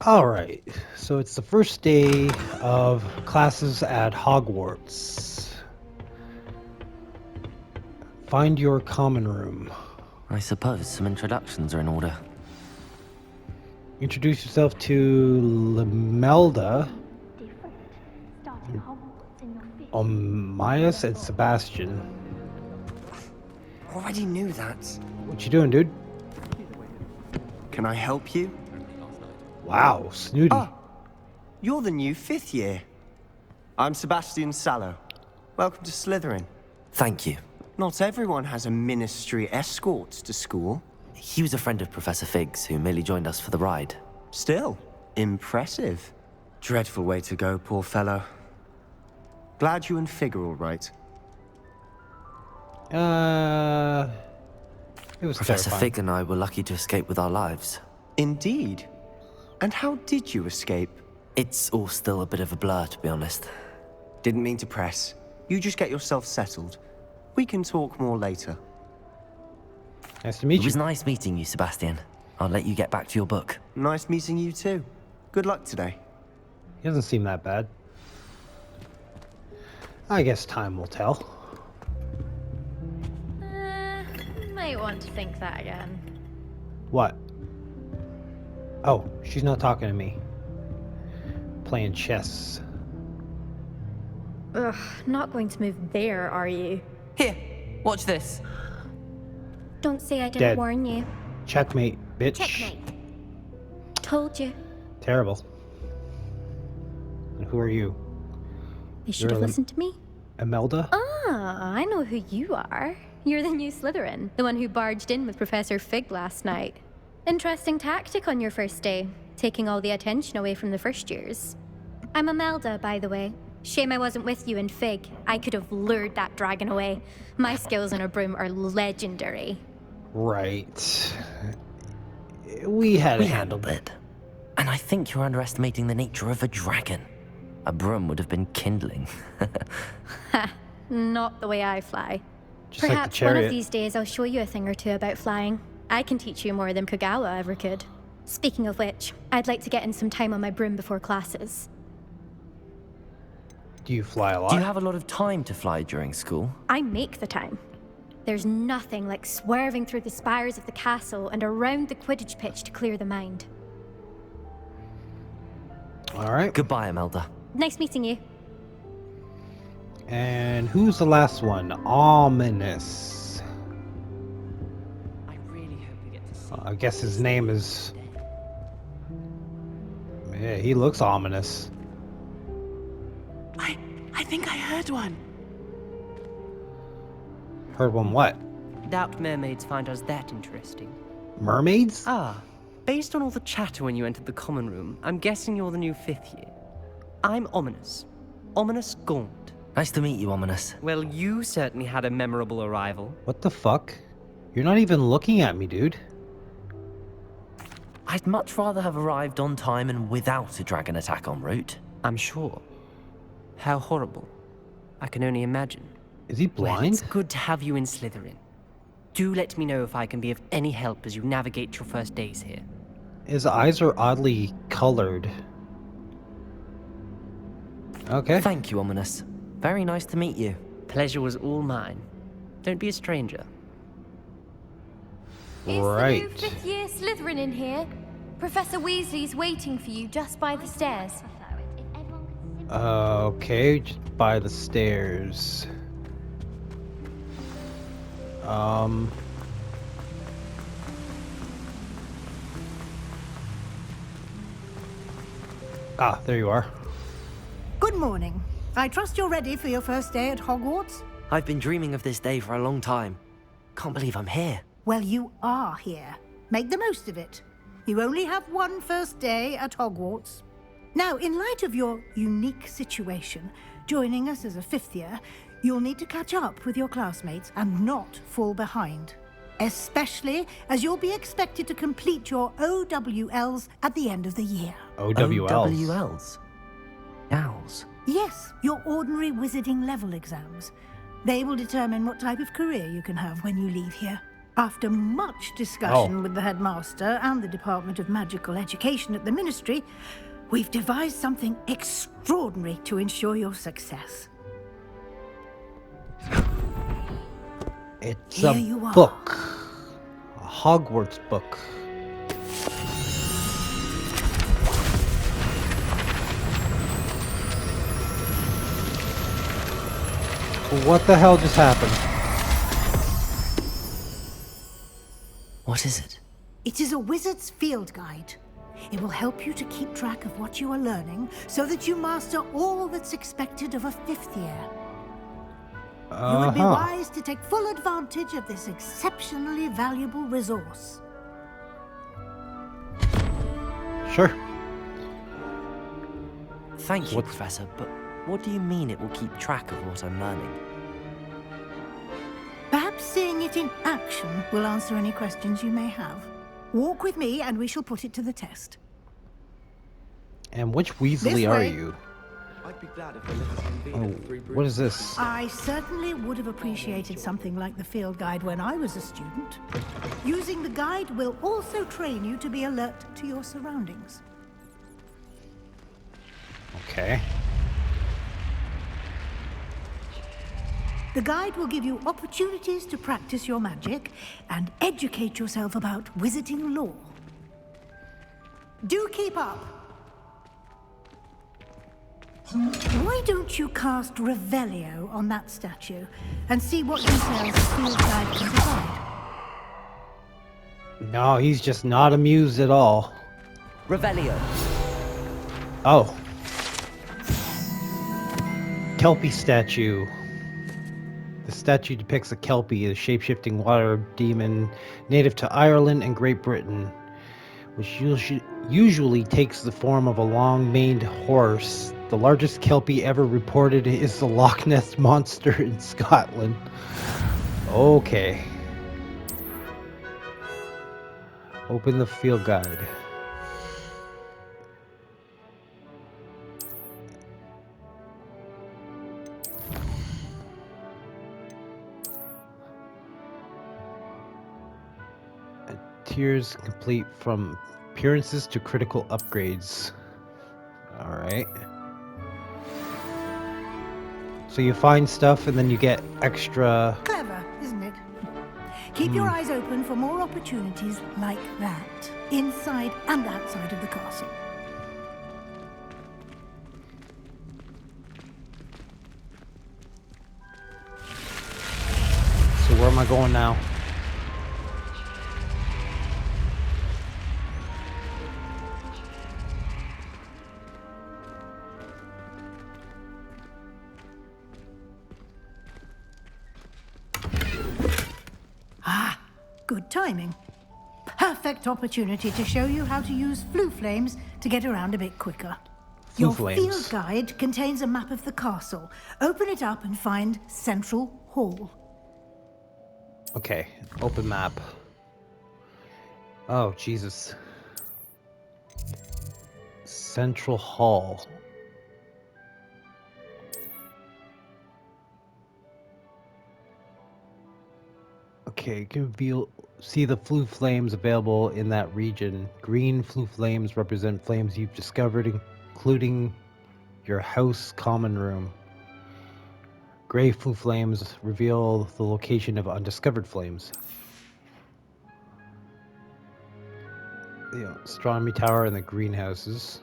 Alright, so it's the first day of classes at Hogwarts. Find your common room. I suppose some introductions are in order. Introduce yourself to Limelda, Omias, and Sebastian. Already knew that. What you doing, dude? Can I help you? Wow, snooty. Ah, you're the new 5th year. I'm Sebastian Sallow. Welcome to Slytherin. Thank you. Not everyone has a ministry escort to school. He was a friend of Professor Fig's who merely joined us for the ride. Still, impressive. Dreadful way to go, poor fellow. Glad you and Fig are all right. It was Professor terrifying. Fig and I were lucky to escape with our lives. Indeed. And how did you escape? It's all still a bit of a blur, to be honest. Didn't mean to press. You just get yourself settled. We can talk more later. Nice to meet It was you. nice meeting you, Sebastian. I'll let you get back to your book. Nice meeting you too. Good luck today. He doesn't seem that bad. I guess time will tell. Might want to think that again. What? Oh, she's not talking to me. Playing chess. Ugh, not going to move there, are you? Here, watch this. Don't say I didn't Dead. warn you. Checkmate, bitch. Checkmate. Told you. Terrible. And who are you? They should have You're listened to me. Imelda? Ah, I know who you are. You're the new Slytherin, the one who barged in with Professor Fig last night. Interesting tactic on your first day, taking all the attention away from the first years. I'm Imelda, by the way. Shame I wasn't with you in Fig. I could have lured that dragon away. My skills on a broom are legendary. Right. We had We it handled it. And I think you're underestimating the nature of a dragon. A broom would have been kindling. Ha, not the way I fly. Just like the Perhaps one chariot. of these days I'll show you a thing or two about flying. I can teach you more than Kagawa ever could. Speaking of which, I'd like to get in some time on my broom before classes. Do you fly a lot? Do you have a lot of time to fly during school? I make the time. There's nothing like swerving through the spires of the castle and around the Quidditch pitch to clear the mind. Alright. Goodbye, Imelda. Nice meeting you. And who's the last one? Ominous. I really hope we get to see. I guess his name is... Yeah, he looks ominous. I think I heard one. Heard one what? Doubt mermaids find us that interesting. Mermaids? Ah, based on all the chatter when you entered the common room, I'm guessing you're the new 5th year. I'm Ominous. Ominous Gaunt. Nice to meet you, Ominous. Well, you certainly had a memorable arrival. What the fuck? You're not even looking at me, dude. I'd much rather have arrived on time and without a dragon attack en route. I'm sure. How horrible. I can only imagine. Is he Well, blind? it's good to have you in Slytherin. Do let me know if I can be of any help as you navigate your first days here. His eyes are oddly colored. Okay. Thank you, Ominous. Very nice to meet you. Pleasure was all mine. Don't be a stranger. Right. Is the new 5th year Slytherin in here? Professor Weasley's waiting for you just by the stairs. Okay, just by the stairs. Ah, there you are. Good morning. I trust you're ready for your first day at Hogwarts? I've been dreaming of this day for a long time. Can't believe I'm here. Well, you are here. Make the most of it. You only have one first day at Hogwarts. Now, in light of your unique situation, joining us as a 5th year, you'll need to catch up with your classmates and not fall behind. Especially as you'll be expected to complete your OWLs at the end of the year. OWLs. OWLs. Owls. Yes, your ordinary wizarding level exams. They will determine what type of career you can have when you leave here. After much discussion with the headmaster and the Department of Magical Education at the Ministry, we've devised something extraordinary to ensure your success. It's Here a you are. book. A Hogwarts book. What the hell just happened? What is it? It is a wizard's field guide. It will help you to keep track of what you are learning so that you master all that's expected of a 5th year. You would be wise to take full advantage of this exceptionally valuable resource. Sure. Thank you, Professor, but what do you mean it will keep track of what I'm learning? Perhaps seeing it in action will answer any questions you may have. Walk with me and we shall put it to the test. And which Weasley This are way. you? I'd be glad if they let us convene at 3 What is this? I certainly would have appreciated something like the field guide when I was a student. Using the guide will also train you to be alert to your surroundings. Okay. The guide will give you opportunities to practice your magic and educate yourself about wizarding lore. Do keep up! Why don't you cast Revelio on that statue and see what details the field guide can provide? No, he's just not amused at all. Revelio. Oh. Kelpie statue. The statue depicts a Kelpie, a shape-shifting water demon native to Ireland and Great Britain, which usually takes the form of a long-maned horse. The largest Kelpie ever reported is the Loch Ness Monster in Scotland. Okay. Open the field guide. Tiers complete from appearances to critical upgrades. Alright. So you find stuff and then you get extra... Clever, isn't it? Keep your eyes open for more opportunities like that, inside and outside of the castle. So where am I going now? Good timing. Perfect opportunity to show you how to use flue flames to get around a bit quicker. Flue Your flames. field guide contains a map of the castle. Open it up and find Central Hall. Okay, open map. Oh, Jesus. Central Hall. Okay, you can see the flue flames available in that region. Green flue flames represent flames you've discovered, including your house common room. Gray flue flames reveal the location of undiscovered flames. The astronomy tower and the greenhouses.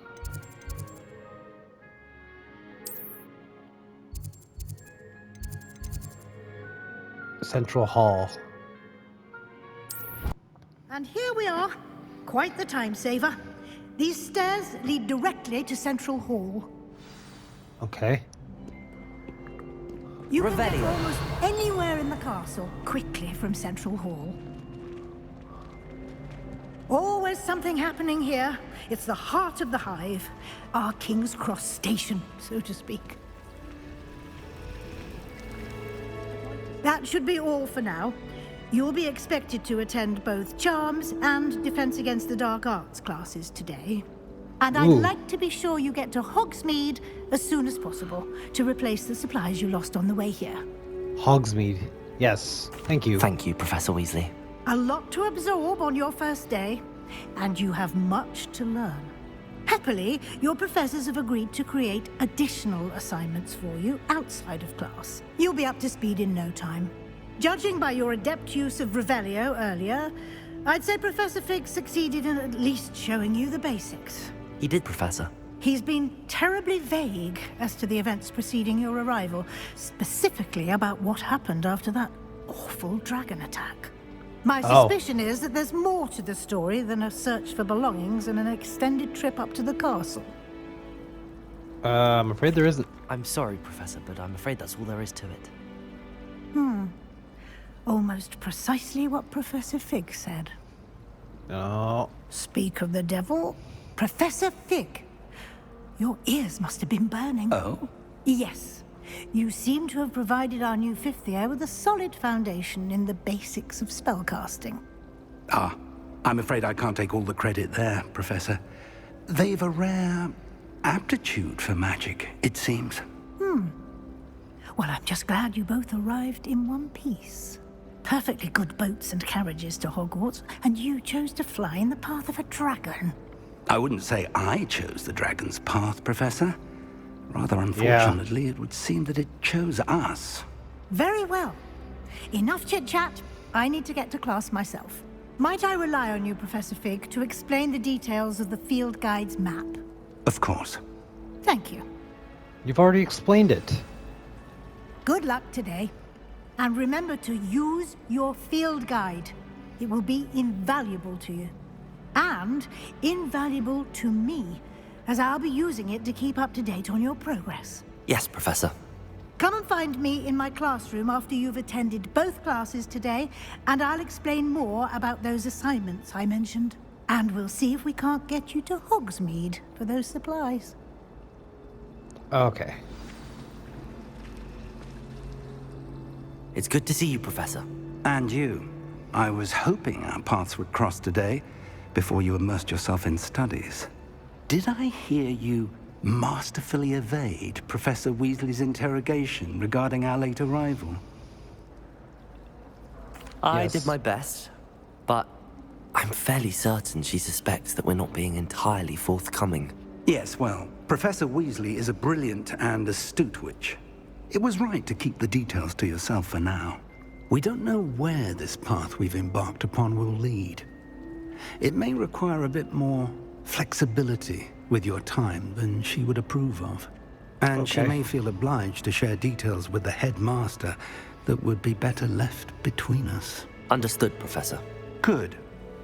Central Hall. And here we are. Quite the time saver. These stairs lead directly to Central Hall. Okay. You can get Revelio. almost anywhere in the castle quickly from Central Hall. Always something happening here. It's the heart of the hive. Our King's Cross station, so to speak. That should be all for now. You'll be expected to attend both Charms and Defense Against the Dark Arts classes today. And I'd Ooh. like to be sure you get to Hogsmeade as soon as possible to replace the supplies you lost on the way here. Hogsmeade. Yes. Thank you. Thank you, Professor Weasley. A lot to absorb on your first day, and you have much to learn. Happily, your professors have agreed to create additional assignments for you outside of class. You'll be up to speed in no time. Judging by your adept use of Revelio earlier, I'd say Professor Fig succeeded in at least showing you the basics. He did, Professor. He's been terribly vague as to the events preceding your arrival, specifically about what happened after that awful dragon attack. My suspicion is that there's more to the story than a search for belongings and an extended trip up to the castle. I'm afraid there isn't. I'm sorry, Professor, but I'm afraid that's all there is to it. Almost precisely what Professor Fig said. Oh. Speak of the devil, Professor Fig. Your ears must have been burning. Oh? Yes. You seem to have provided our new fifth year with a solid foundation in the basics of spellcasting. Ah, I'm afraid I can't take all the credit there, Professor. They've a rare aptitude for magic, it seems. Well, I'm just glad you both arrived in one piece. Perfectly good boats and carriages to Hogwarts, and you chose to fly in the path of a dragon. I wouldn't say I chose the dragon's path, Professor. Rather unfortunately, it would seem that it chose us. Very well. Enough chit-chat. I need to get to class myself. Might I rely on you, Professor Fig, to explain the details of the field guide's map? Of course. Thank you. You've already explained it. Good luck today. And remember to use your field guide. It will be invaluable to you. And invaluable to me, as I'll be using it to keep up to date on your progress. Yes, Professor. Come and find me in my classroom after you've attended both classes today, and I'll explain more about those assignments I mentioned. And we'll see if we can't get you to Hogsmeade for those supplies. Okay. It's good to see you, Professor. And you. I was hoping our paths would cross today, before you immersed yourself in studies. Did I hear you masterfully evade Professor Weasley's interrogation regarding our late arrival? I Yes. did my best, but I'm fairly certain she suspects that we're not being entirely forthcoming. Yes, well, Professor Weasley is a brilliant and astute witch. It was right to keep the details to yourself for now. We don't know where this path we've embarked upon will lead. It may require a bit more flexibility with your time than she would approve of. And she Okay. may feel obliged to share details with the headmaster that would be better left between us. Understood, Professor. Good.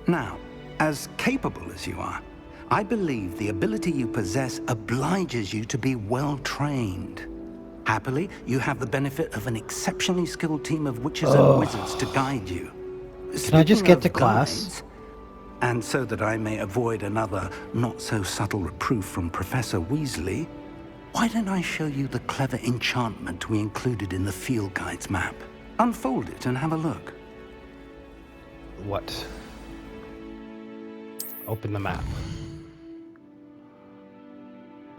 Now, as capable as you are, I believe the ability you possess obliges you to be well trained. Happily, you have the benefit of an exceptionally skilled team of witches and wizards to guide you. Can I just Speaking get of to class? guides, and so that I may avoid another not-so-subtle reproof from Professor Weasley, why don't I show you the clever enchantment we included in the field guide's map? Unfold it and have a look. What? Open the map.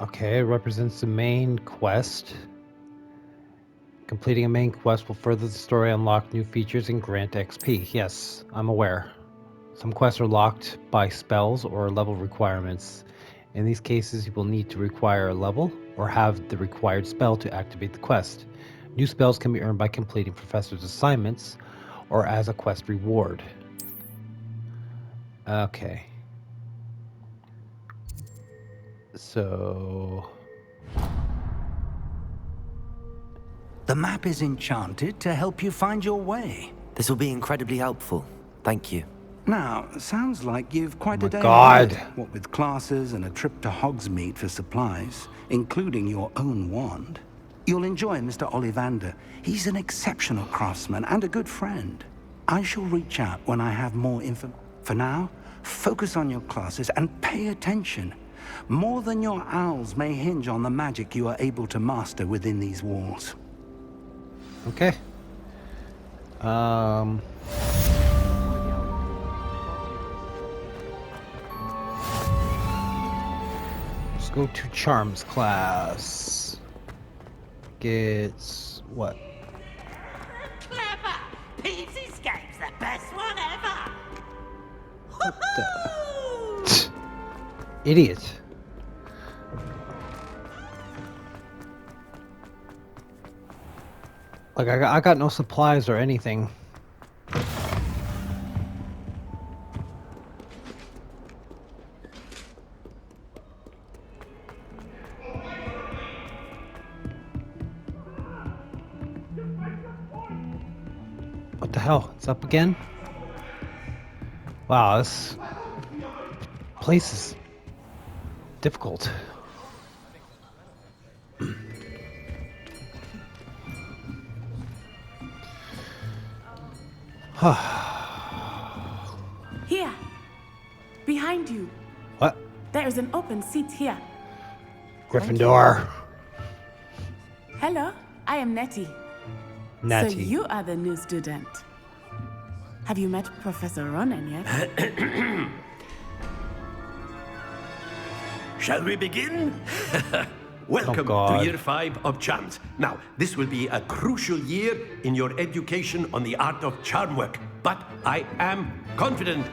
Okay, it represents the main quest. Completing a main quest will further the story, unlock new features, and grant XP. Yes, I'm aware. Some quests are locked by spells or level requirements. In these cases, you will need to require a level or have the required spell to activate the quest. New spells can be earned by completing professor's assignments or as a quest reward. Okay. So... The map is enchanted to help you find your way. This will be incredibly helpful. Thank you. Now, sounds like you've quite a day God. ahead, what with classes and a trip to Hogsmeade for supplies, including your own wand. You'll enjoy Mr. Ollivander. He's an exceptional craftsman and a good friend. I shall reach out when I have more info. For now, focus on your classes and pay attention. More than your owls may hinge on the magic you are able to master within these walls. Okay. Let's go to Charms class. Gets what? Clever! Peeves Escape's the best one ever! Idiot. Like, I got no supplies or anything. What the hell? It's up again? Wow, this place is difficult. Here, behind you. What? There is an open seat here. Gryffindor. Hello, I am Nettie. Natty. So you are the new student. Have you met Professor Ronan yet? Shall we begin? Welcome God. to Year 5 of Charms. Now, this will be a crucial year in your education on the art of charm work. But I am confident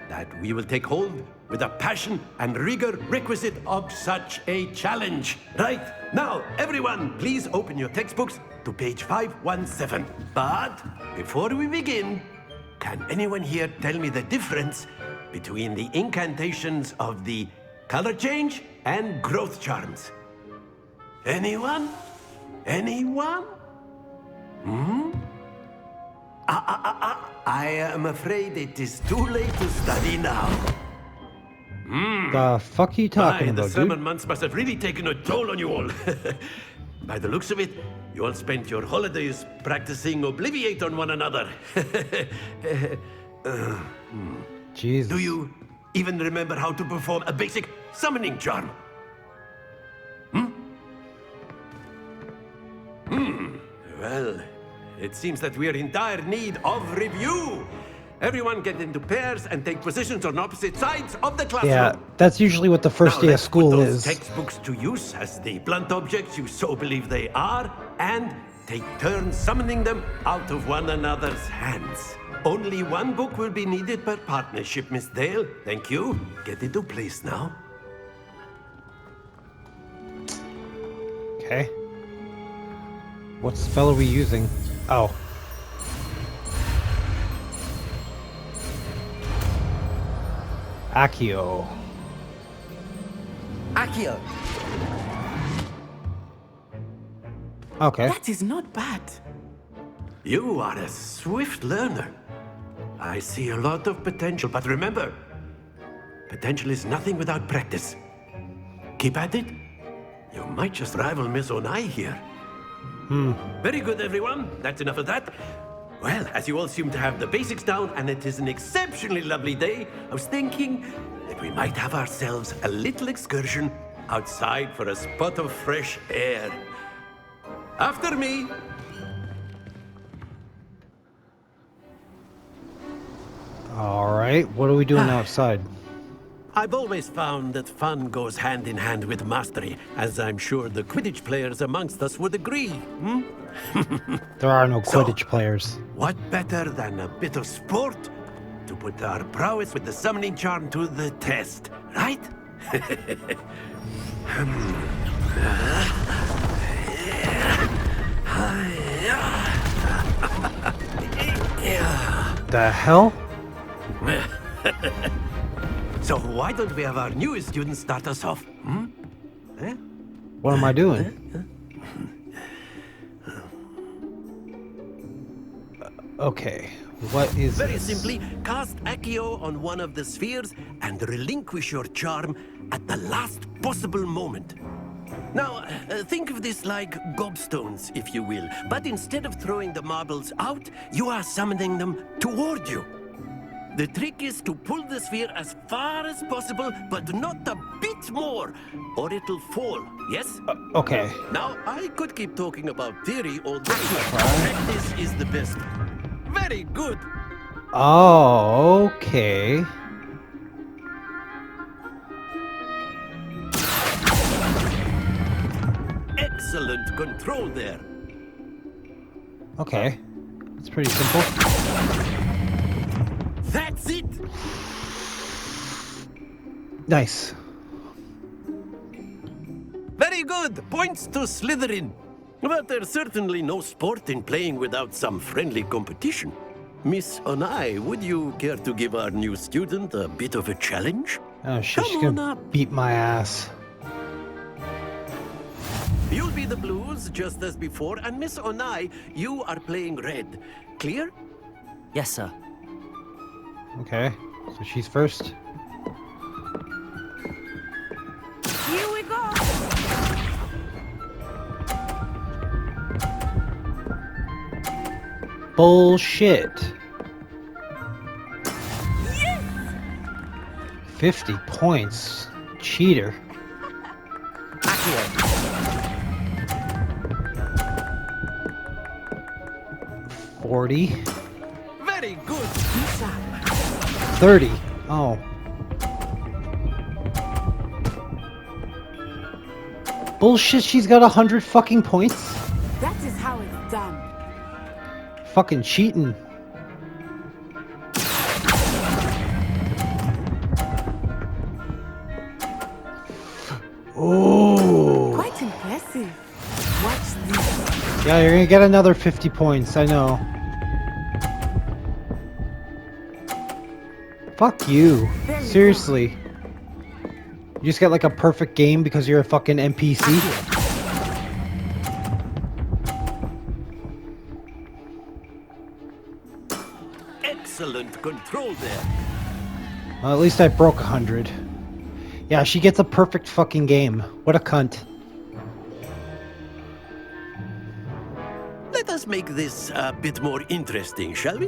that we will take hold with the passion and rigor requisite of such a challenge. Right, now, everyone, please open your textbooks to page 517. But before we begin, can anyone here tell me the difference between the incantations of the color change and growth charms? Anyone? Anyone? I am afraid it is too late to study now. The fuck are you talking The about, summer dude? months must have really taken a toll on you all. By the looks of it, you all spent your holidays practicing Obliviate on one another. Jesus. Do you even remember how to perform a basic summoning charm? Well, it seems that we are in dire need of review. Everyone get into pairs and take positions on opposite sides of the classroom. Yeah, that's usually what the first Now, day of let's school put those is. textbooks to use as the blunt objects you so believe they are, and take turns summoning them out of one another's hands. Only one book will be needed per partnership, Miss Dale. Thank you. Get into place now. Okay. What spell are we using? Oh. Accio. Accio! Okay. That is not bad. You are a swift learner. I see a lot of potential, but remember, potential is nothing without practice. Keep at it. You might just rival Miss Onai here. Very good, everyone. That's enough of that. Well, as you all seem to have the basics down, and it is an exceptionally lovely day, I was thinking that we might have ourselves a little excursion outside for a spot of fresh air. After me. All right. What are we doing outside? I've always found that fun goes hand in hand with mastery, as I'm sure the Quidditch players amongst us would agree. There are no So- Quidditch players. What better than a bit of sport to put our prowess with the summoning charm to the test, right? The hell? So why don't we have our newest student start us off? What am I doing? Okay. What is Very this? simply, cast Accio on one of the spheres and relinquish your charm at the last possible moment. Now, think of this like gobstones, if you will. But instead of throwing the marbles out, you are summoning them toward you. The trick is to pull the sphere as far as possible, but not a bit more, or it'll fall, yes? Okay. Now, I could keep talking about theory all day, but practice is the best. Very good. Oh, okay. Excellent control there. Okay. It's pretty simple. That's it. Nice. Very good. Points to Slytherin. But there's certainly no sport in playing without some friendly competition. Miss Onai, would you care to give our new student a bit of a challenge? Oh shit, she's Come on gonna up. beat my ass. You'll be the blues, just as before, and Miss Onai, you are playing red. Clear? Yes, sir. Okay, so she's first. Here we go! Bullshit. 50 points. Cheater. 40. Very good. 30. Oh. Bullshit, she's got 100 fucking points? That is how it's done. Fucking cheating. Oh. Quite impressive. Watch this. Yeah, you're gonna get another 50 points, I know. Fuck you. Seriously. You just get like a perfect game because you're a fucking NPC? Excellent control there. Well, at least I broke 100. Yeah, she gets a perfect fucking game. What a cunt. Let us make this a bit more interesting, shall we?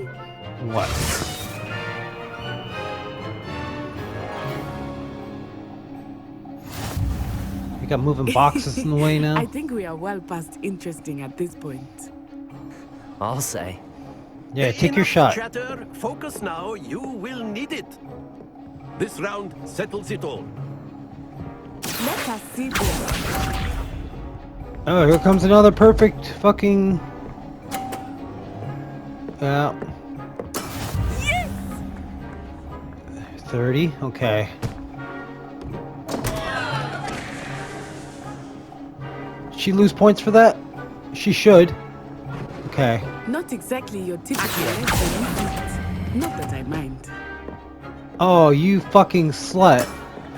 What? We got moving boxes in the way now. I think we are well past interesting at this point. I'll say. Yeah, take your Enough shot. chatter. Focus now. You will need it. This round settles it all. Let us see this. Oh, here comes another perfect fucking... Yeah. 30? Okay. She lose points for that? She should. Okay. Not exactly your typical lesson. Not that I mind. Oh, you fucking slut.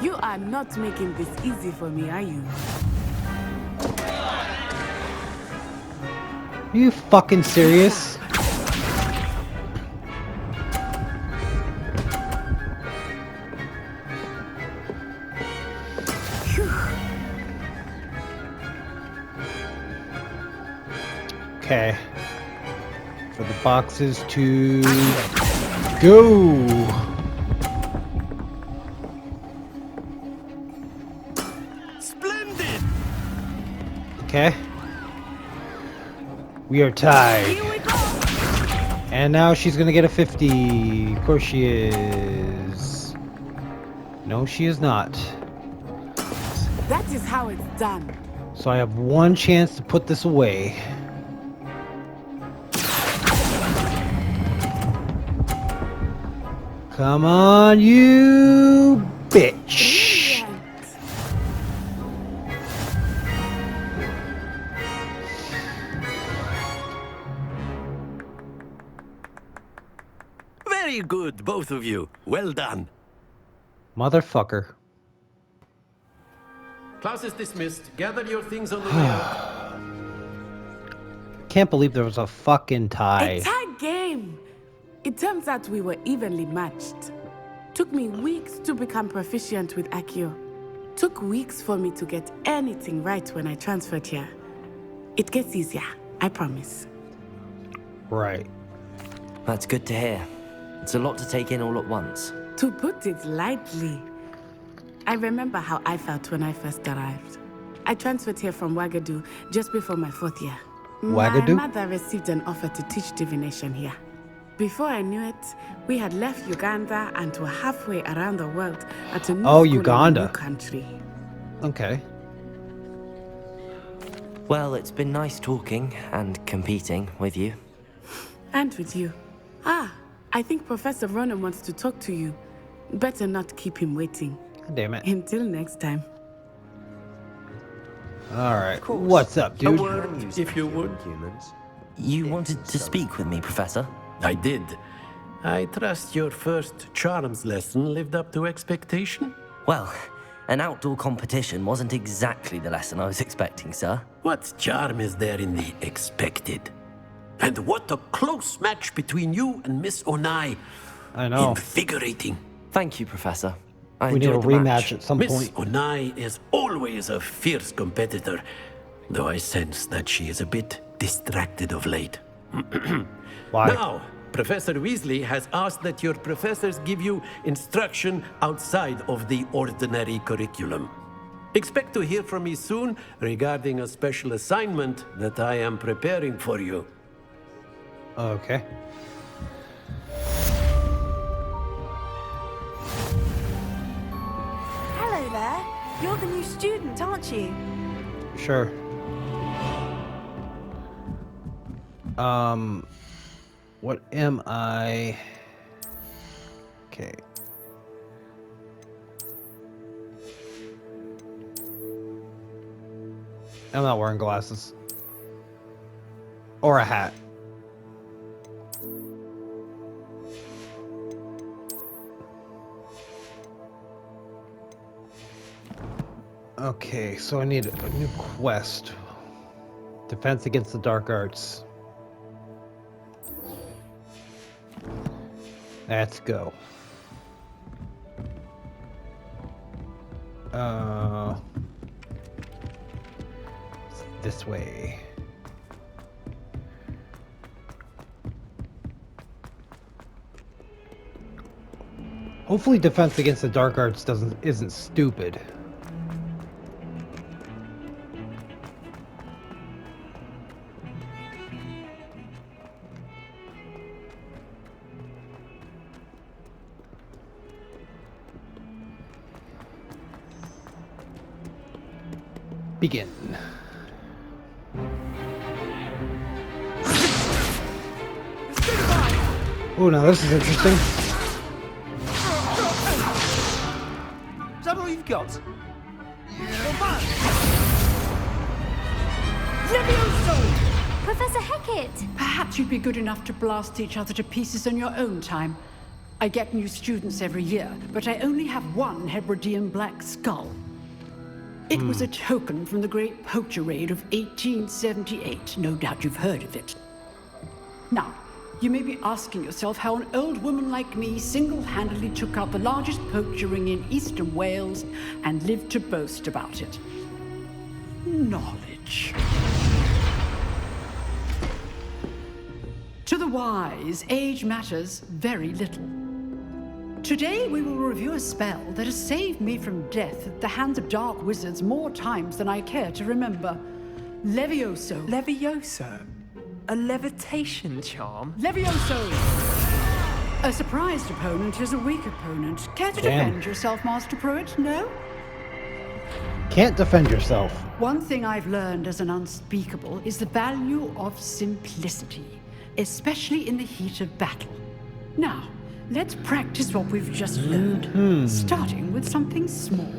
You are not making this easy for me, are you? Are you fucking serious? Okay. For the boxes to go. Splendid. Okay. We are tied. Here we go. And now she's gonna get a 50. Of course she is. No, she is not. That is how it's done. So I have one chance to put this away. Come on, you bitch. Brilliant. Very good, both of you. Well done. Motherfucker. Class is dismissed. Gather your things on the way out. Can't believe there was a fucking tie. A tight game. It turns out we were evenly matched. Took me weeks to become proficient with Accio. Took weeks for me to get anything right when I transferred here. It gets easier, I promise. Right. That's good to hear. It's a lot to take in all at once. To put it lightly, I remember how I felt when I first arrived. I transferred here from Wagadu just before my 4th year. Wagadu? My mother received an offer to teach divination here. Before I knew it, we had left Uganda and were halfway around the world at a new school Uganda. in a new country. Okay. Well, it's been nice talking and competing with you. And with you. Ah, I think Professor Ronan wants to talk to you. Better not keep him waiting. God damn it. Until next time. Alright, what's up, dude? A word, if you would. You wanted to speak with me, Professor? I did. I trust your first charms lesson lived up to expectation? Well, an outdoor competition wasn't exactly the lesson I was expecting, sir. What charm is there in the expected? And what a close match between you and Miss Onai. I know. Invigorating. Thank you, Professor. I We need a enjoyed the rematch match. at some Miss point. Onai is always a fierce competitor, though I sense that she is a bit distracted of late. Why? Now, Professor Weasley has asked that your professors give you instruction outside of the ordinary curriculum. Expect to hear from me soon regarding a special assignment that I am preparing for you. Okay. Hello there. You're the new student, aren't you? Sure. What am I? Okay. I'm not wearing glasses. Or a hat. Okay, so I need a new quest. Defense against the dark arts. Let's go. This way. Hopefully defense against the dark arts isn't stupid. Begin. Oh, now this is interesting. Is that all you've got? Professor Hecat! Perhaps you'd be good enough to blast each other to pieces on your own time. I get new students every year, but I only have one Hebridean black skull. It was a token from the Great Poacher Raid of 1878. No doubt you've heard of it. Now, you may be asking yourself how an old woman like me single-handedly took out the largest poacher ring in eastern Wales and lived to boast about it. Knowledge. To the wise, age matters very little. Today we will review a spell that has saved me from death at the hands of dark wizards more times than I care to remember. Levioso. Levioso? A levitation charm? Levioso! A surprised opponent is a weak opponent. Care to defend yourself, Master Pruitt? No? Can't defend yourself. One thing I've learned as an unspeakable is the value of simplicity, especially in the heat of battle. Now, let's practice what we've just learned, starting with something small.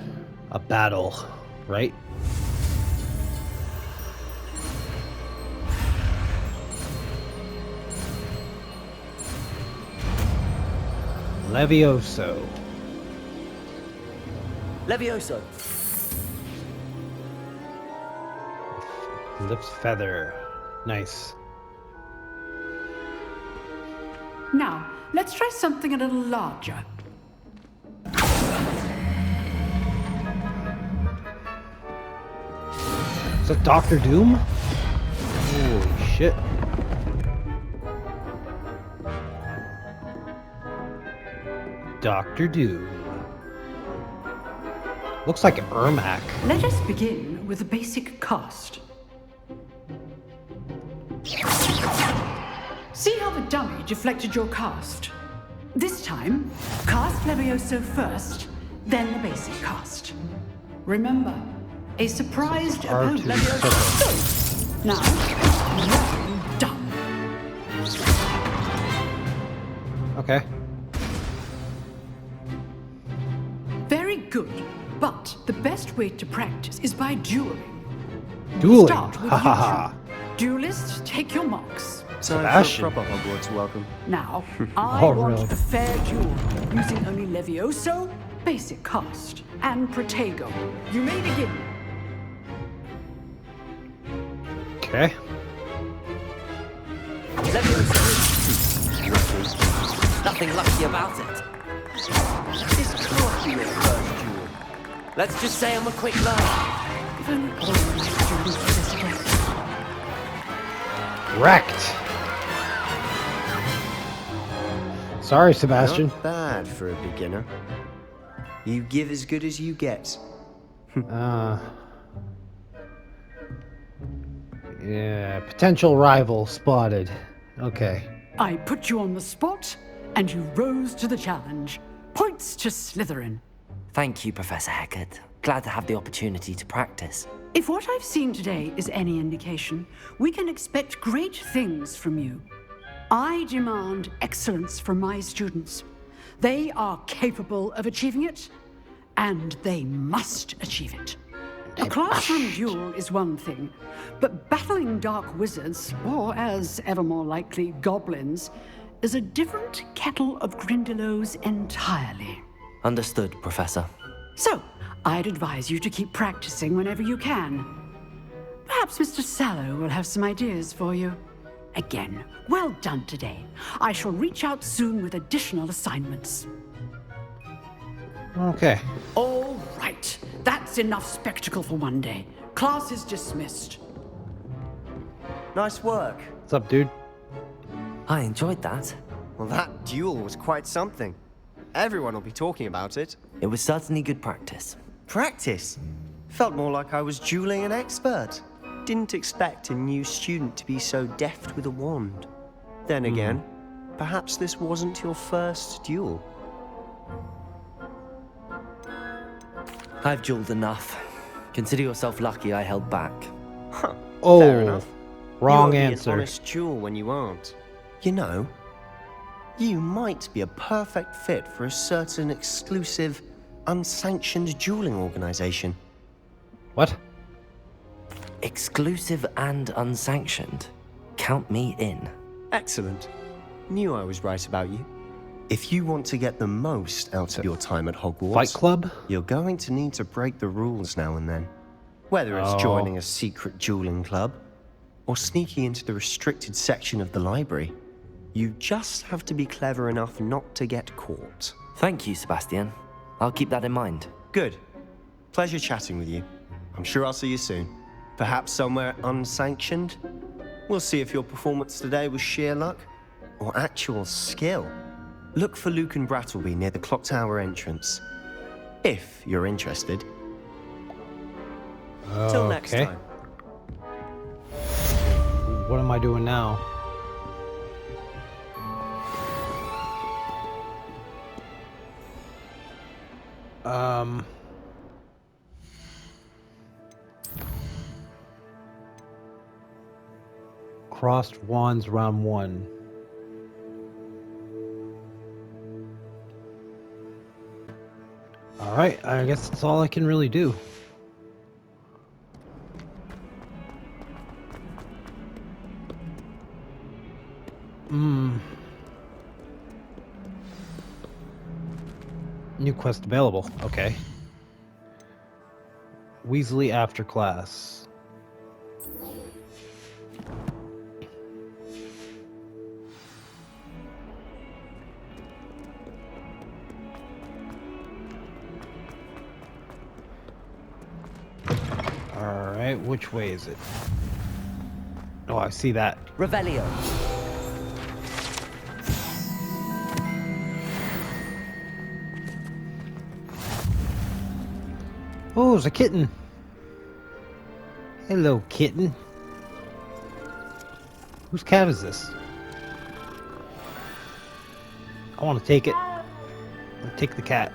A battle, right? Levioso. Levioso. Lips feather. Nice. Now, let's try something a little larger. Is that Dr. Doom? Holy shit. Dr. Doom. Looks like Ermac. Let us begin with a basic cast. See how the dummy deflected your cast? This time, cast Levioso first, then the basic cast. Remember, a surprised opponent. Levioso. Now, well done. Okay. Very good. But the best way to practice is by dueling. Dueling. Start with Ha ha you ha. two. Duelists, take your marks. Sebastian. Proper Hogwarts welcome. Now, I Oh, want really? a fair duel, using only Levioso, basic cast, and Protego. You may begin. Okay. Nothing lucky about it. This can't be your first duel. Let's just say I'm a quick learner. If only all of my students were this adept. Wrecked. Sorry, Sebastian. Not bad for a beginner. You give as good as you get. Yeah, potential rival spotted. Okay. I put you on the spot, and you rose to the challenge. Points to Slytherin. Thank you, Professor Hecat. Glad to have the opportunity to practice. If what I've seen today is any indication, we can expect great things from you. I demand excellence from my students. They are capable of achieving it, and they must achieve it. A classroom duel is one thing, but battling dark wizards, or as ever more likely, goblins, is a different kettle of Grindylows entirely. Understood, Professor. So, I'd advise you to keep practicing whenever you can. Perhaps Mr. Sallow will have some ideas for you. Again, well done today. I shall reach out soon with additional assignments. Okay. All right. That's enough spectacle for one day. Class is dismissed. Nice work. What's up, dude? I enjoyed that. Well, that duel was quite something. Everyone will be talking about it. It was certainly good practice. Practice? Felt more like I was dueling an expert. Didn't expect a new student to be so deft with a wand. Then again, perhaps this wasn't your first duel. I've dueled enough. Consider yourself lucky I held back. Huh. Oh, Fair enough. wrong you won't answer. Be an honest duel when you aren't. You know, you might be a perfect fit for a certain exclusive, unsanctioned dueling organization. What? Exclusive and unsanctioned. Count me in. Excellent. Knew I was right about you. If you want to get the most out of your time at Hogwarts, Fight Club? you're going to need to break the rules now and then. Whether it's joining a secret dueling club, or sneaking into the restricted section of the library, you just have to be clever enough not to get caught. Thank you, Sebastian. I'll keep that in mind. Good. Pleasure chatting with you. I'm sure I'll see you soon. Perhaps somewhere unsanctioned? We'll see if your performance today was sheer luck or actual skill. Look for Luke and Brattleby near the clock tower entrance. If you're interested. Till next time. What am I doing now? Crossed Wands round 1. Alright, I guess that's all I can really do. New quest available. Okay. Weasley after class. Alright, which way is it? Oh, I see that. Revelio. Oh, it's a kitten. Hello, kitten. Whose cat is this? I want to take it. I'll take the cat.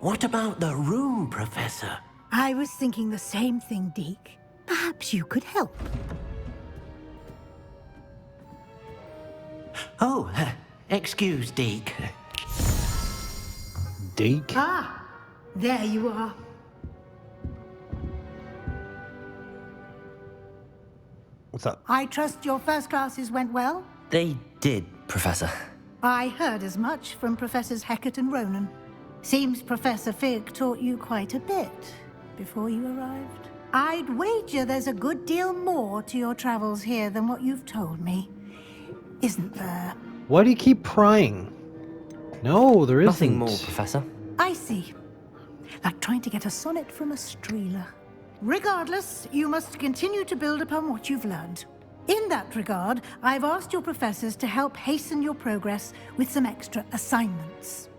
What about the room, Professor? I was thinking the same thing, Deke. Perhaps you could help. Oh, excuse, Deke. Deke? Ah, there you are. What's up? I trust your first classes went well? They did, Professor. I heard as much from Professors Hecat and Ronan. Seems Professor Fig taught you quite a bit before you arrived. I'd wager there's a good deal more to your travels here than what you've told me. Isn't there? Why do you keep prying? No, there isn't. Nothing more, Professor. I see. Like trying to get a sonnet from a streeler. Regardless, you must continue to build upon what you've learned. In that regard, I've asked your professors to help hasten your progress with some extra assignments.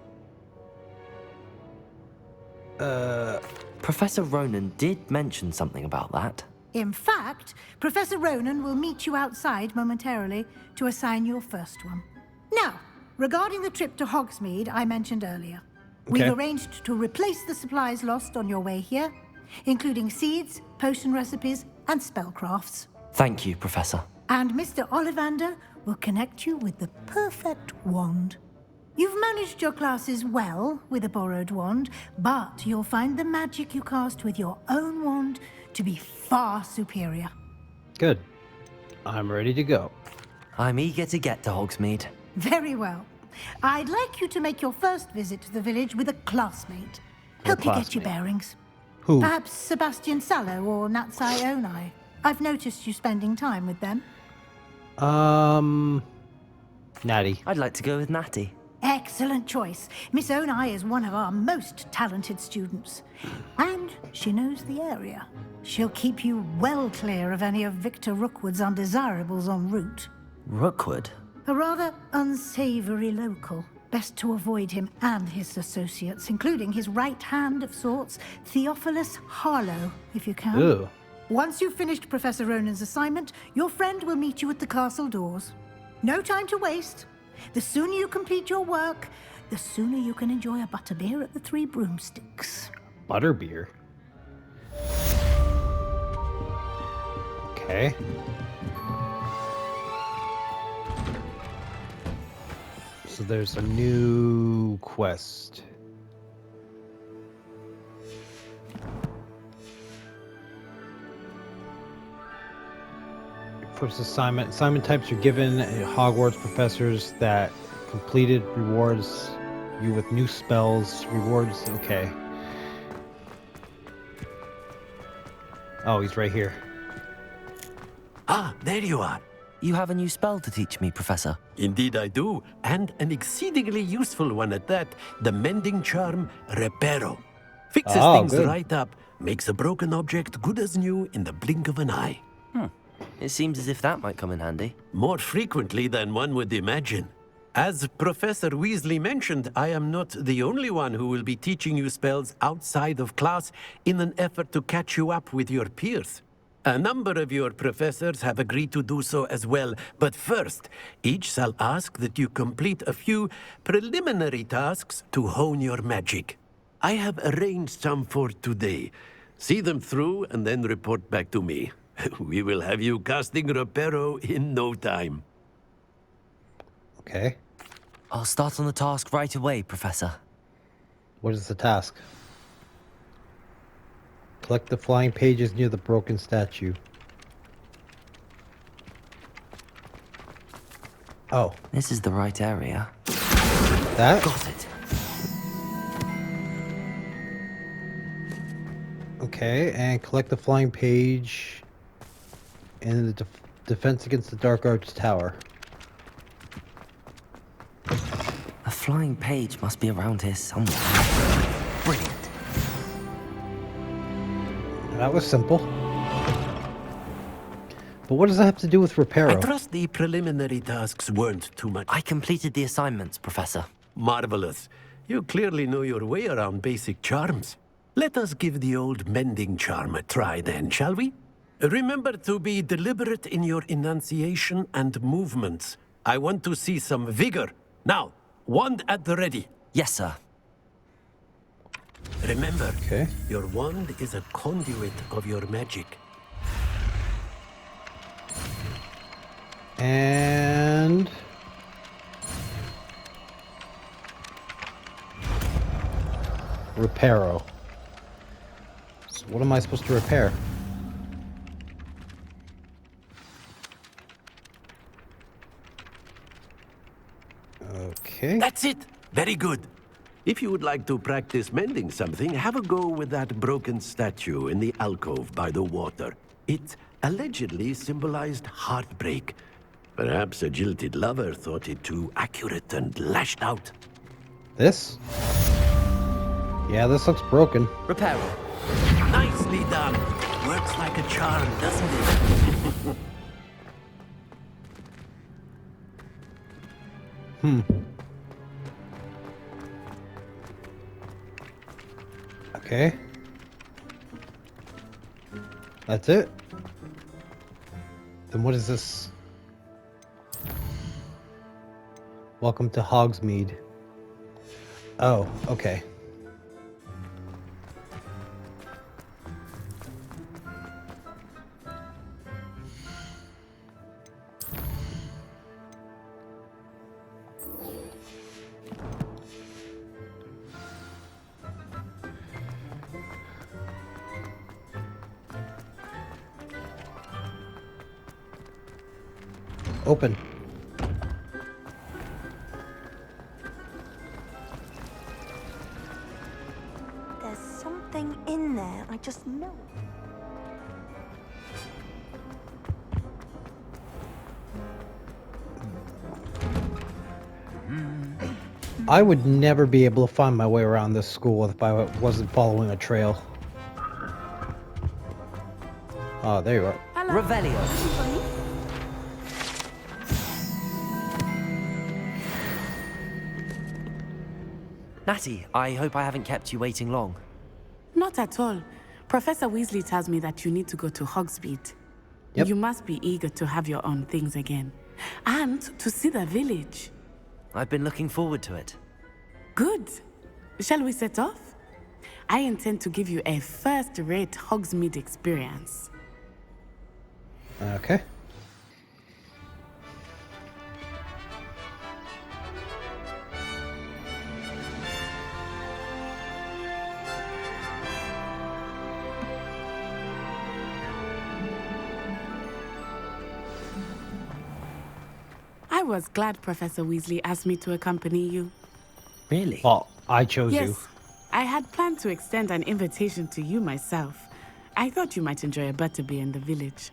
Professor Ronan did mention something about that. In fact, Professor Ronan will meet you outside momentarily to assign your first one. Now, regarding the trip to Hogsmeade I mentioned earlier, we've arranged to replace the supplies lost on your way here, including seeds, potion recipes, and spellcrafts. Thank you, Professor. And Mr. Ollivander will connect you with the perfect wand. You've managed your classes well with a borrowed wand, but you'll find the magic you cast with your own wand to be far superior. Good. I'm ready to go. I'm eager to get to Hogsmeade. Very well. I'd like you to make your first visit to the village with a classmate. Help you get your bearings. Who? Perhaps Sebastian Sallow or Natsai Onai. I've noticed you spending time with them. Natty. I'd like to go with Natty. Excellent choice. Miss Onai is one of our most talented students. And she knows the area. She'll keep you well clear of any of Victor Rookwood's undesirables en route. Rookwood? A rather unsavory local. Best to avoid him and his associates, including his right hand of sorts, Theophilus Harlow, if you can. Ew. Once you've finished Professor Ronan's assignment, your friend will meet you at the castle doors. No time to waste. The sooner you complete your work, the sooner you can enjoy a butterbeer at the Three Broomsticks. Butterbeer? Okay. So there's a new quest. First assignment. Assignment types are given Hogwarts professors that completed rewards you with new spells. Rewards, okay. Oh, he's right here. Ah, there you are. You have a new spell to teach me, Professor. Indeed I do, and an exceedingly useful one at that, the mending charm Reparo. Fixes things right up, makes a broken object good as new in the blink of an eye. It seems as if that might come in handy. More frequently than one would imagine. As Professor Weasley mentioned, I am not the only one who will be teaching you spells outside of class in an effort to catch you up with your peers. A number of your professors have agreed to do so as well, but first, each shall ask that you complete a few preliminary tasks to hone your magic. I have arranged some for today. See them through and then report back to me. We will have you casting Reparo in no time. Okay. I'll start on the task right away, Professor. What is the task? Collect the flying pages near the broken statue. Oh. This is the right area. That? Got it. Okay, and collect the flying page in the defense against the Dark Arts Tower. A flying page must be around here somewhere. Brilliant. That was simple. But what does that have to do with Reparo? I trust the preliminary tasks weren't too much. I completed the assignments, Professor. Marvelous. You clearly know your way around basic charms. Let us give the old mending charm a try then, shall we? Remember to be deliberate in your enunciation and movements. I want to see some vigor. Now, wand at the ready. Yes, sir. Remember, your wand is a conduit of your magic. And Reparo. So what am I supposed to repair? Okay. That's it! Very good. If you would like to practice mending something, have a go with that broken statue in the alcove by the water. It allegedly symbolized heartbreak. Perhaps a jilted lover thought it too accurate and lashed out. This? Yeah, this looks broken. Repair. Nicely done. Works like a charm, doesn't it? Okay. That's it? Then what is this? Welcome to Hogsmeade. Oh, okay. Open. There's something in there, I just know. I would never be able to find my way around this school if I wasn't following a trail. Oh, there you are. Revelio. Natty, I hope I haven't kept you waiting long. Not at all. Professor Weasley tells me that you need to go to Hogsmeade. Yep. You must be eager to have your own things again. And to see the village. I've been looking forward to it. Good. Shall we set off? I intend to give you a first-rate Hogsmeade experience. Okay. I was glad Professor Weasley asked me to accompany you. Really? Well, I chose you. Yes, I had planned to extend an invitation to you myself. I thought you might enjoy a butterbeer in the village.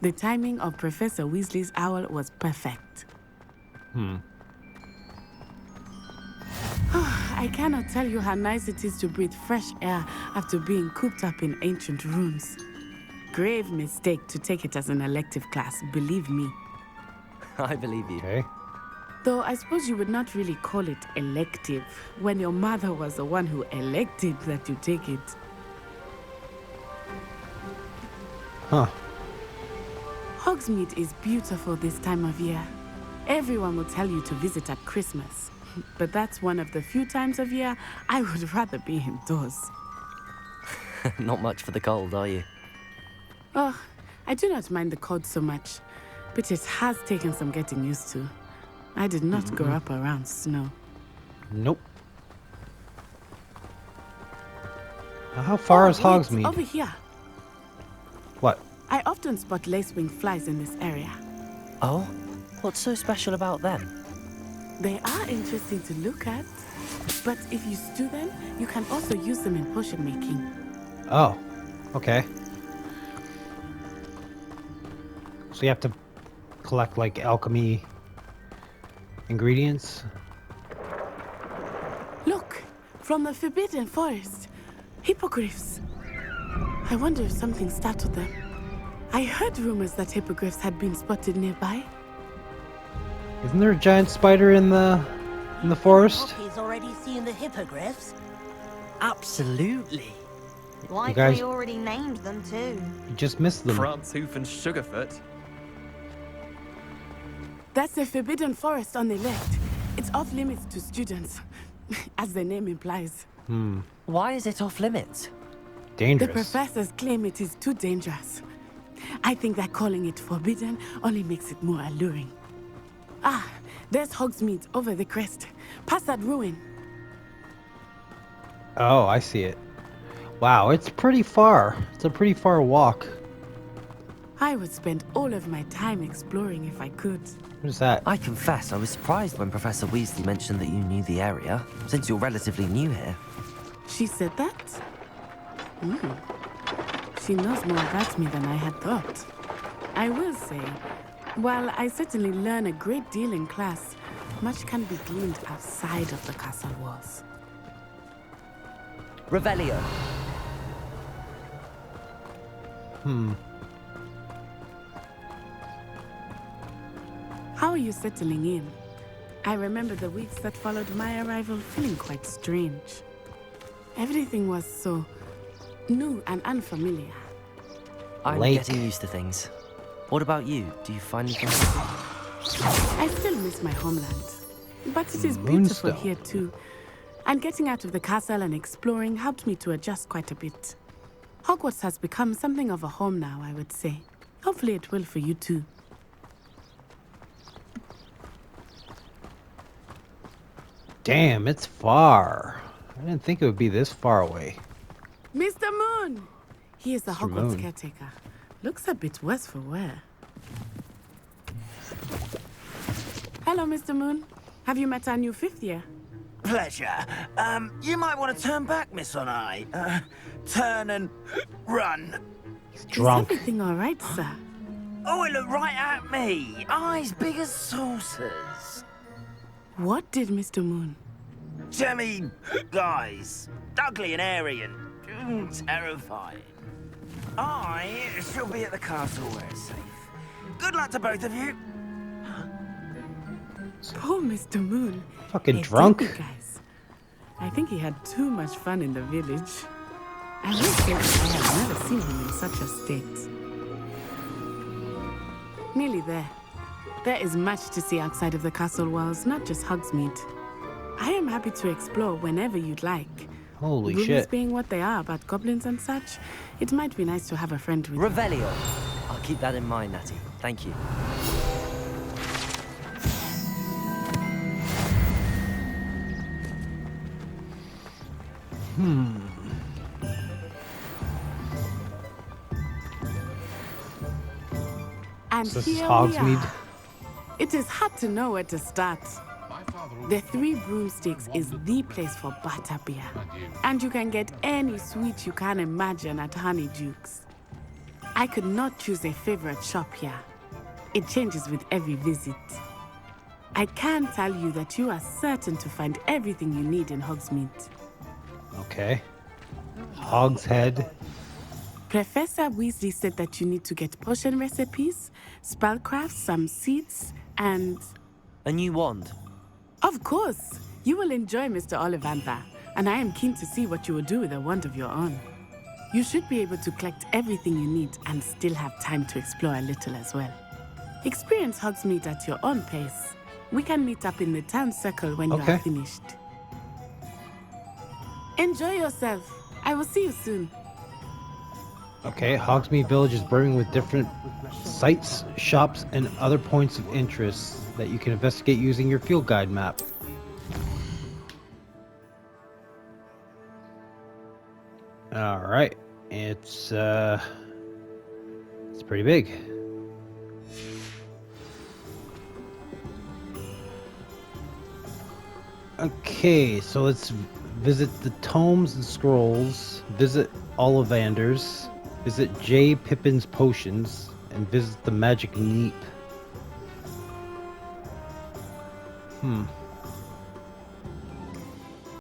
The timing of Professor Weasley's owl was perfect. I cannot tell you how nice it is to breathe fresh air after being cooped up in ancient rooms. Grave mistake to take it as an elective class, believe me. I believe you. Okay. Though I suppose you would not really call it elective when your mother was the one who elected that you take it. Huh. Hogsmeade is beautiful this time of year. Everyone will tell you to visit at Christmas. But that's one of the few times of year I would rather be indoors. Not much for the cold, are you? Oh, I do not mind the cold so much, but it has taken some getting used to. I did not grow up around snow. Nope. Now, how far is Wait, Hogsmeade? over here. What? I often spot lacewing flies in this area. Oh? What's so special about them? They are interesting to look at, but if you stew them, you can also use them in potion making. Oh, okay. So you have to collect, like, alchemy ingredients? Look, from the Forbidden Forest. Hippogriffs. I wonder if something startled them. I heard rumors that hippogriffs had been spotted nearby. Isn't there a giant spider in the forest? Poppy's already seen the hippogriffs. Absolutely. Like guys- we already named them too. You just missed them. Franzhoof and Sugarfoot. That's the Forbidden Forest on the left. It's off limits to students, as the name implies. Why is it off limits? The Dangerous. professors claim it is too dangerous. I think that calling it forbidden only makes it more alluring. Ah, there's Hogsmeade over the crest, past that ruin. Oh, I see it. Wow, it's pretty far. It's a pretty far walk. I would spend all of my time exploring if I could. What is that? I confess, I was surprised when Professor Weasley mentioned that you knew the area, since you're relatively new here. She said that? She knows more about me than I had thought. I will say, while I certainly learn a great deal in class, much can be gleaned outside of the castle walls. Revelio. How are you settling in? I remember the weeks that followed my arrival feeling quite strange. Everything was so new and unfamiliar. I'm Late. getting used to things. What about you? Do you find anything? I still miss my homeland, but it is beautiful Moonstone. here too. And getting out of the castle and exploring helped me to adjust quite a bit. Hogwarts has become something of a home now, I would say. Hopefully it will for you too. Damn, it's far. I didn't think it would be this far away. Mr. Moon! He is the Mr. Hogwarts Moon. caretaker. Looks a bit worse for wear. Hello, Mr. Moon. Have you met our new fifth year? Pleasure. You might want to turn back, Miss Onai. Turn and run. He's Is drunk. everything all right, sir? Oh, it looked right at me. Eyes big as saucers. What did Mr. Moon? Jemmy guys. Ugly and airy and terrifying. I shall be at the castle where it's safe. Good luck to both of you. Poor Mr. Moon. Fucking Hey, drunk. take it, guys. I think he had too much fun in the village. I will say that I have never seen him in such a state. Nearly there. There is much to see outside of the castle walls, not just Hogsmeade. I am happy to explore whenever you'd like. Holy Rumors shit. being what they are about goblins and such, it might be nice to have a friend with you. Revelio. I'll keep that in mind, Natty. Thank you. And So this is here we Hogsmeade. are. It is hard to know where to start. The Three Broomsticks is the place for butterbeer. And you can get any sweet you can imagine at Honeydukes. I could not choose a favorite shop here. It changes with every visit. I can tell you that you are certain to find everything you need in Hogsmeade. Okay. Hog's head. Professor Weasley said that you need to get potion recipes, spellcraft, some seeds, and... A new wand. Of course! You will enjoy Mr. Ollivander, and I am keen to see what you will do with a wand of your own. You should be able to collect everything you need and still have time to explore a little as well. Experience Hogsmeade at your own pace. We can meet up in the town circle when you Okay. are finished. Enjoy yourself. I will see you soon. Okay, Hogsmeade Village is brimming with different sites, shops, and other points of interest that you can investigate using your field guide map. All right, it's pretty big. Okay, so let's visit the tomes and scrolls, visit Ollivander's, visit J. Pippin's potions, and visit the magic neep.